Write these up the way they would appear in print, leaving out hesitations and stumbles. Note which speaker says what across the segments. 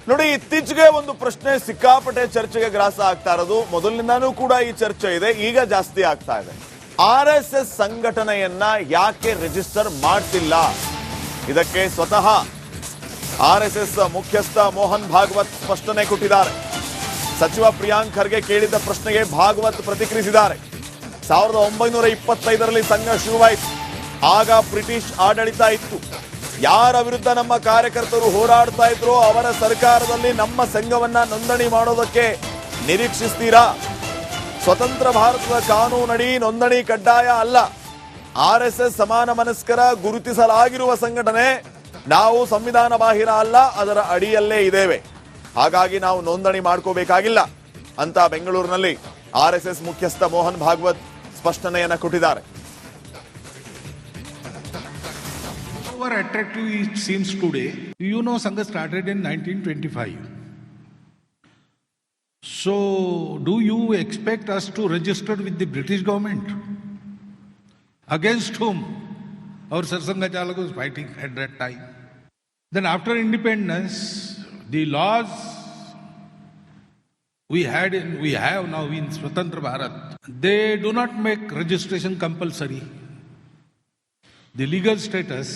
Speaker 1: ನೋಡಿ, ಇತ್ತೀಚೆಗೆ ಒಂದು ಪ್ರಶ್ನೆ ಸಿಕ್ಕಾಪಟ್ಟೆ ಚರ್ಚೆಗೆ ಗ್ರಾಸ ಆಗ್ತಾ ಇರೋದು. ಮೊದಲಿನಿಂದಾನೂ ಕೂಡ ಈ ಚರ್ಚೆ ಇದೆ, ಈಗ ಜಾಸ್ತಿ ಆಗ್ತಾ ಇದೆ. RSS ಸಂಘಟನೆಯನ್ನ ಯಾಕೆ ರಿಜಿಸ್ಟರ್ ಮಾಡ್ತಿಲ್ಲ? ಇದಕ್ಕೆ ಸ್ವತಃ RSS ಮುಖ್ಯಸ್ಥ ಮೋಹನ್ ಭಾಗವತ್ ಸ್ಪಷ್ಟನೆ ಕೊಟ್ಟಿದ್ದಾರೆ. ಸಚಿವ ಪ್ರಿಯಾಂಕ್ ಖರ್ಗೆ ಕೇಳಿದ್ದ ಪ್ರಶ್ನೆಗೆ ಭಾಗವತ್ ಪ್ರತಿಕ್ರಿಯಿಸಿದ್ದಾರೆ. 1925ರಲ್ಲಿ ಸಂಘ ಶುರುವಾಯಿತು. ಆಗ ಬ್ರಿಟಿಷ್ ಆಡಳಿತ ಇತ್ತು. ಯಾರ ವಿರುದ್ಧ ನಮ್ಮ ಕಾರ್ಯಕರ್ತರು ಹೋರಾಡ್ತಾ ಇದ್ರು ಅವರ ಸರ್ಕಾರದಲ್ಲಿ ನಮ್ಮ ಸಂಘವನ್ನ ನೋಂದಣಿ ಮಾಡೋದಕ್ಕೆ ನಿರೀಕ್ಷಿಸ್ತೀರಾ? ಸ್ವತಂತ್ರ ಭಾರತದ ಕಾನೂನಡಿ ನೋಂದಣಿ ಕಡ್ಡಾಯ ಅಲ್ಲ. RSS ಸಮಾನ ಮನಸ್ಕರ ಗುರುತಿಸಲಾಗಿರುವ ಸಂಘಟನೆ. ನಾವು ಸಂವಿಧಾನ ಬಾಹಿರ ಅಲ್ಲ, ಅದರ ಅಡಿಯಲ್ಲೇ ಇದ್ದೇವೆ. ಹಾಗಾಗಿ ನಾವು ನೋಂದಣಿ ಮಾಡ್ಕೋಬೇಕಾಗಿಲ್ಲ ಅಂತ ಬೆಂಗಳೂರಿನಲ್ಲಿ RSS ಮುಖ್ಯಸ್ಥ ಮೋಹನ್ ಭಾಗವತ್ ಸ್ಪಷ್ಟನೆಯನ್ನ ಕೊಟ್ಟಿದ್ದಾರೆ.
Speaker 2: However attractive it seems today, Sangha started in 1925. So, do you expect us to register with the British government? Against whom our Sarsanga Chalak was fighting at that time. Then after independence, the laws we have now in Swatantra Bharat, they do not make registration compulsory. The legal status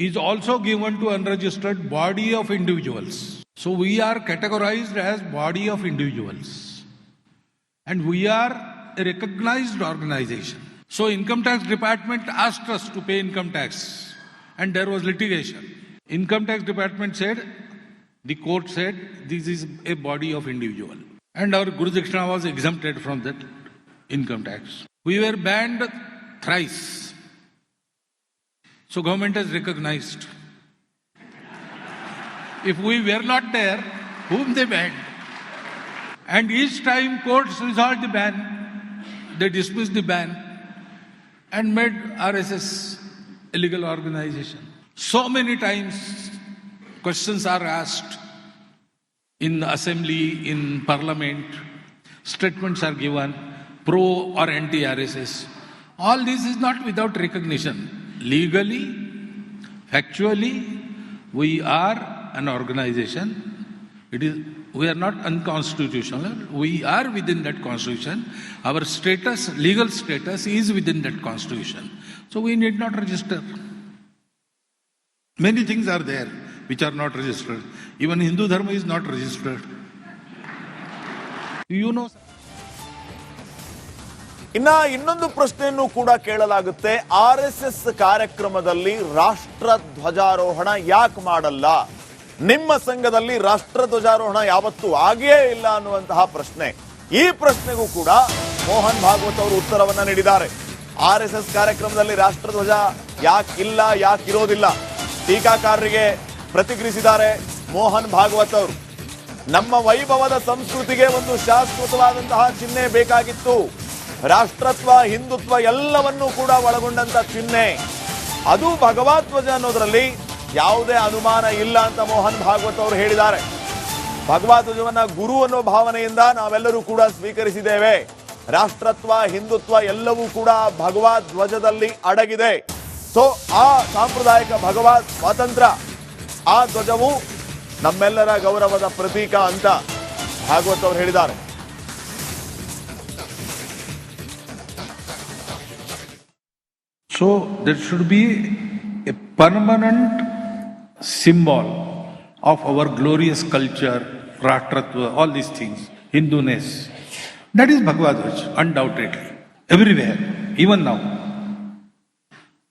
Speaker 2: is also given to unregistered body of individuals. So we are categorized as body of individuals. And we are a recognized organization. So Income Tax Department asked us to pay income tax. And there was litigation. Income Tax Department said, the court said, this is a body of individual. And our Guru Dakshina was exempted from that income tax. We were banned thrice. So government has recognized. If we were not there, whom they banned? And each time courts resolved the ban, they dismissed the ban and made RSS a legal organization. So many times questions are asked in the assembly, in parliament, statements are given, pro or anti-RSS. All this is not without recognition. Legally, factually, we are an organization. We are not unconstitutional. We are within that constitution. Our status, legal status is within that constitution. So we need not register. Many things are there which are not registered. Even Hindu Dharma is not registered.
Speaker 1: ಇನ್ನೊಂದು ಪ್ರಶ್ನೆಯನ್ನು ಕೂಡ ಕೇಳಲಾಗುತ್ತೆ. RSS ಕಾರ್ಯಕ್ರಮದಲ್ಲಿ ರಾಷ್ಟ್ರ ಧ್ವಜಾರೋಹಣ ಯಾಕೆ ಮಾಡಲ್ಲ? ನಿಮ್ಮ ಸಂಘದಲ್ಲಿ ರಾಷ್ಟ್ರ ಧ್ವಜಾರೋಹಣ ಯಾವತ್ತೂ ಆಗೇ ಇಲ್ಲ ಅನ್ನುವಂತಹ ಪ್ರಶ್ನೆ. ಈ ಪ್ರಶ್ನೆಗೂ ಕೂಡ ಮೋಹನ್ ಭಾಗವತ್ ಅವರು ಉತ್ತರವನ್ನ ನೀಡಿದ್ದಾರೆ. RSS ಕಾರ್ಯಕ್ರಮದಲ್ಲಿ ರಾಷ್ಟ್ರ ಧ್ವಜ ಯಾಕಿಲ್ಲ, ಯಾಕಿರೋದಿಲ್ಲ? ಟೀಕಾಕಾರರಿಗೆ ಪ್ರತಿಕ್ರಿಯಿಸಿದ್ದಾರೆ ಮೋಹನ್ ಭಾಗವತ್ ಅವರು. ನಮ್ಮ ವೈಭವದ ಸಂಸ್ಕೃತಿಗೆ ಒಂದು ಶಾಶ್ವತವಾದಂತಹ ಚಿಹ್ನೆ ಬೇಕಾಗಿತ್ತು. ರಾಷ್ಟ್ರತ್ವ, ಹಿಂದುತ್ವ ಎಲ್ಲವನ್ನೂ ಕೂಡ ಒಳಗೊಂಡಂತ ಚಿಹ್ನೆ, ಅದು ಭಗವದ್ ಧ್ವಜ ಅನ್ನೋದ್ರಲ್ಲಿ ಯಾವುದೇ ಅನುಮಾನ ಇಲ್ಲ ಅಂತ ಮೋಹನ್ ಭಾಗವತ್ ಅವರು ಹೇಳಿದ್ದಾರೆ. ಭಗವದ್ ಧ್ವಜವನ್ನ ಗುರು ಅನ್ನೋ ಭಾವನೆಯಿಂದ ನಾವೆಲ್ಲರೂ ಕೂಡ ಸ್ವೀಕರಿಸಿದ್ದೇವೆ. ರಾಷ್ಟ್ರತ್ವ, ಹಿಂದುತ್ವ ಎಲ್ಲವೂ ಕೂಡ ಭಗವದ್ ಧ್ವಜದಲ್ಲಿ ಅಡಗಿದೆ. ಸೊ ಆ ಸಾಂಪ್ರದಾಯಿಕ ಭಗವದ್ ಸ್ವಾತಂತ್ರ್ಯ, ಆ ಧ್ವಜವು ನಮ್ಮೆಲ್ಲರ ಗೌರವದ ಪ್ರತೀಕ ಅಂತ ಭಾಗವತ್ ಅವರು ಹೇಳಿದ್ದಾರೆ.
Speaker 2: So there should be a permanent symbol of our glorious culture, Rashtratva, all these things, Hinduness. That is Bhagavad Gita, undoubtedly, everywhere, even now.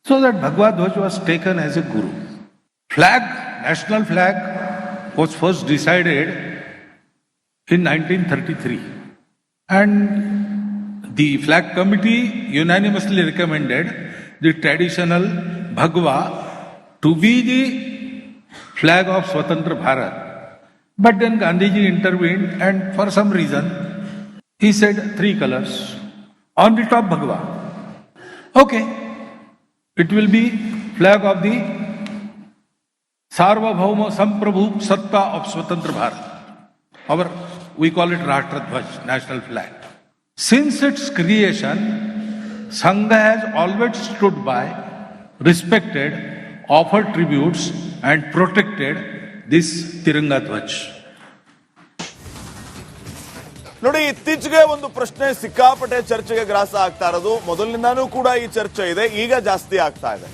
Speaker 2: So that Bhagavad Gita was taken as a guru. Flag, national flag, was first decided in 1933. And the flag committee unanimously recommended the traditional Bhagwa to be the flag of Swatantra Bharat. But then Gandhiji intervened and for some reason he said 3 colors. On the top Bhagwa. Okay, it will be flag of the Sarvabhauma Samprabhu Satta of Swatantra Bharat. We call it Rashtraಧ್ವಜ, national flag. Since its creation, Sangha has always stood by, respected, offered tributes and protected this Tiranga Dhwaj.
Speaker 1: ನೋಡಿ, ಇತ್ತೀಚೆಗೆ ಒಂದು ಪ್ರಶ್ನೆ ಸಿಕ್ಕಾಪಟ್ಟೆ ಚರ್ಚೆಗೆ ಗ್ರಾಸ ಆಗ್ತಾ ಇರೋದು. ಮೊದಲಿನಿಂದಾನೂ ಕೂಡ ಈ ಚರ್ಚೆ ಇದೆ, ಈಗ ಜಾಸ್ತಿ ಆಗ್ತಾ ಇದೆ.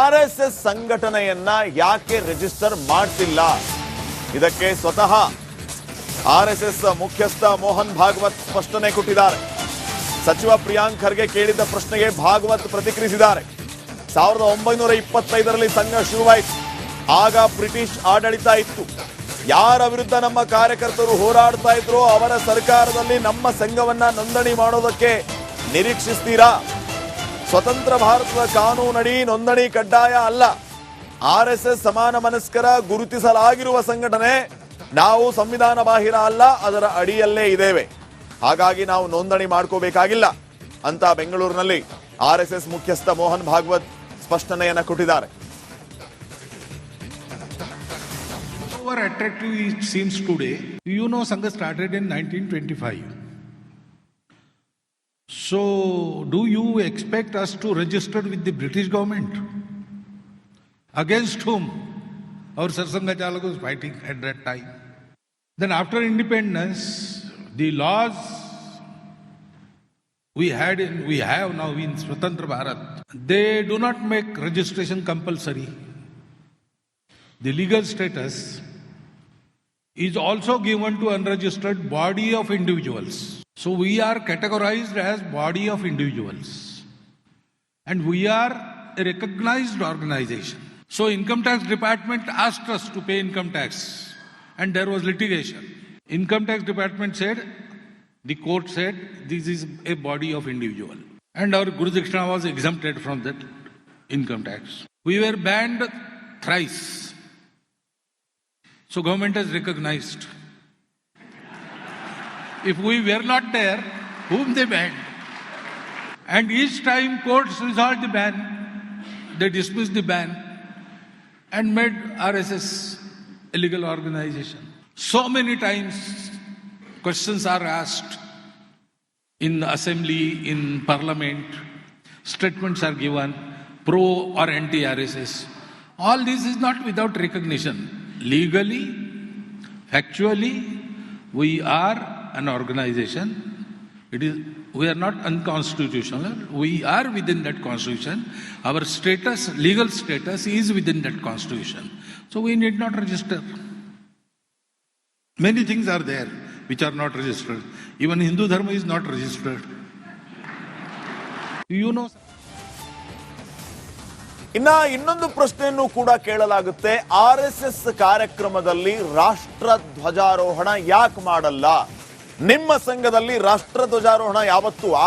Speaker 1: RSS ಸಂಘಟನೆಯನ್ನ ಯಾಕೆ ರಿಜಿಸ್ಟರ್ ಮಾಡ್ತಿಲ್ಲ? ಇದಕ್ಕೆ ಸ್ವತಃ RSS ಮುಖ್ಯಸ್ಥ ಮೋಹನ್ ಭಾಗವತ್ ಸ್ಪಷ್ಟನೆ ಕೊಟ್ಟಿದ್ದಾರೆ. ಸಚಿವ ಪ್ರಿಯಾಂಕ್ ಖರ್ಗೆ ಕೇಳಿದ್ದ ಪ್ರಶ್ನೆಗೆ ಭಾಗವತ್ ಪ್ರತಿಕ್ರಿಯಿಸಿದ್ದಾರೆ. 1925ರಲ್ಲಿ ಸಂಘ ಶುರುವಾಯಿತು. ಆಗ ಬ್ರಿಟಿಷ್ ಆಡಳಿತ ಇತ್ತು. ಯಾರ ವಿರುದ್ಧ ನಮ್ಮ ಕಾರ್ಯಕರ್ತರು ಹೋರಾಡ್ತಾ ಇದ್ರು ಅವರ ಸರ್ಕಾರದಲ್ಲಿ ನಮ್ಮ ಸಂಘವನ್ನ ನೋಂದಣಿ ಮಾಡೋದಕ್ಕೆ ನಿರೀಕ್ಷಿಸ್ತೀರಾ? ಸ್ವತಂತ್ರ ಭಾರತದ ಕಾನೂನಡಿ ನೋಂದಣಿ ಕಡ್ಡಾಯ ಅಲ್ಲ. RSS ಸಮಾನ ಮನಸ್ಕರ ಗುರುತಿಸಲಾಗಿರುವ ಸಂಘಟನೆ. ನಾವು ಸಂವಿಧಾನ ಬಾಹಿರ ಅಲ್ಲ, ಅದರ ಅಡಿಯಲ್ಲೇ ಇದ್ದೇವೆ. ಹಾಗಾಗಿ ನಾವು ನೋಂದಣಿ ಮಾಡ್ಕೋಬೇಕಾಗಿಲ್ಲ ಅಂತ ಬೆಂಗಳೂರಿನಲ್ಲಿ RSS ಮುಖ್ಯಸ್ಥ ಮೋಹನ್ ಭಾಗವತ್ ಸ್ಪಷ್ಟನೆಯನ್ನ ಕೊಟ್ಟಿದ್ದಾರೆ.
Speaker 2: However attractive it seems today, Sangha started in 1925. So, do you expect us to register with the British government? Against whom our Sarsanga Chalak was fighting at that time. Then after independence, the laws we have now in Swatantra Bharat, they do not make registration compulsory. The legal status is also given to unregistered body of individuals. So we are categorized as body of individuals. And we are a recognized organization. So Income Tax Department asked us to pay income tax. And there was litigation. Income Tax Department said, the court said, this is a body of individual. And our Guru Dakshina was exempted from that income tax. We were banned thrice. So government has recognized. If we were not there, whom they banned? And each time courts resolved the ban, they dismissed the ban and made RSS a legal organization. So many times questions are asked in assembly, in parliament, statements are given, pro or anti-RSS. All this is not without recognition. Legally, factually, we are an organization. We are not unconstitutional. We are within that constitution. Our status, legal status is within that constitution. So we need not register. Many things are there which are not registered. Even Hindu Dharma is not registered.
Speaker 1: ಇನ್ನೊಂದು ಪ್ರಶ್ನೆಯನ್ನು ಕೂಡ ಕೇಳಲಾಗುತ್ತೆ. RSS ಕಾರ್ಯಕ್ರಮದಲ್ಲಿ ರಾಷ್ಟ್ರ ಧ್ವಜಾರೋಹಣ ಯಾಕೆ ಮಾಡಲ್ಲ? ನಿಮ್ಮ ಸಂಘದಲ್ಲಿ ರಾಷ್ಟ್ರ ಧ್ವಜಾರೋಹಣ ಯಾವತ್ತೂ